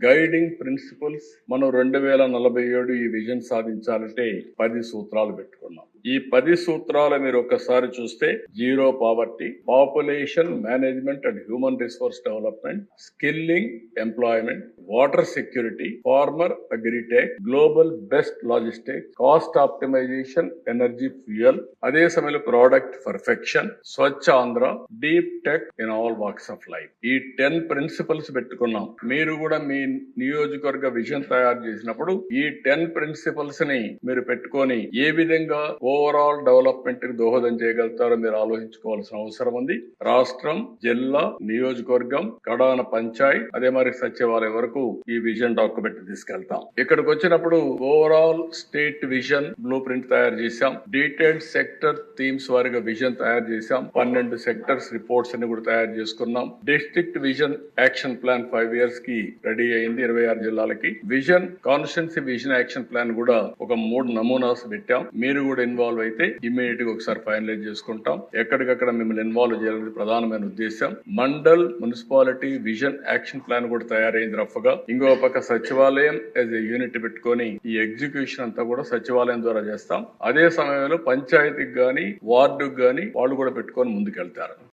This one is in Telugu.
గైడింగ్ ప్రిన్సిపల్స్ మనం 2047 ఈ విజన్ సాధించాలంటే 10 సూత్రాలు పెట్టుకున్నాం. ఈ 10 సూత్రాలు మీరు ఒక్కసారి చూస్తే zero poverty, population management and human resource development, skilling employment, water security, farmer agritech, global best logistics, cost optimisation, energy fuel, అదే సమయంలో product perfection, Swachh Andhra, deep tech in all walks of life. ఈ 10 ప్రిన్సిపల్స్ పెట్టుకున్నాం. మీరు కూడా మీ నియోజకవర్గ విజన్ తయారు చేసినప్పుడు ఈ 10 ప్రిన్సిపల్స్ ని మీరు పెట్టుకొని ఏ విధంగా ఓవరాల్ డెవలప్మెంట్ కి దోహదం చేయగలుగుతారో మీరు ఆలోచించుకోవాల్సిన అవసరం ఉంది. రాష్ట్రం, జిల్లా, నియోజకవర్గం, కడాన పంచాయత్, అదే మరి సచివాలయం వరకు ఈ విజన్ డాక్యుమెంట్ తీసుకెళ్తాం. ఇక్కడికి వచ్చినప్పుడు overall state vision blueprint తయారు చేశాం. డీటెయిల్డ్ సెక్టర్ థీమ్స్ వారిగా విజన్ తయారు చేశాం. 12 సెక్టర్స్ రిపోర్ట్స్ అన్ని కూడా తయారు చేసుకున్నాం. District vision action plan 5 years కి రెడీ అయింది 26 జిల్లాలకి. Vision constituency vision action plan కూడా ఒక 3 నమూనాస్ పెట్టాం. మీరు కూడా ఇన్వాల్వ్ అయితే ఇమ్మీడియట్ గా ఒకసారి ఫైనలైజ్ చేసుకుంటాం. ఎక్కడికక్కడ మిమ్మల్ని ఇన్వాల్వ్ చేయాలనేది ప్రధానమైన ఉద్దేశం. Mandal municipality vision action plan కూడా తయారైంది రఫ్ గా. ఇంకో పక్క సచివాలయం యాజ్ ఎ యూనిట్ పెట్టుకొని ఈ ఎగ్జిక్యూషన్ అంతా కూడా సచివాలయం ద్వారా చేస్తాం. అదే సమయంలో పంచాయతీకి గాని వార్డుకు గాని వాళ్ళు కూడా పెట్టుకొని ముందుకెళ్తారు.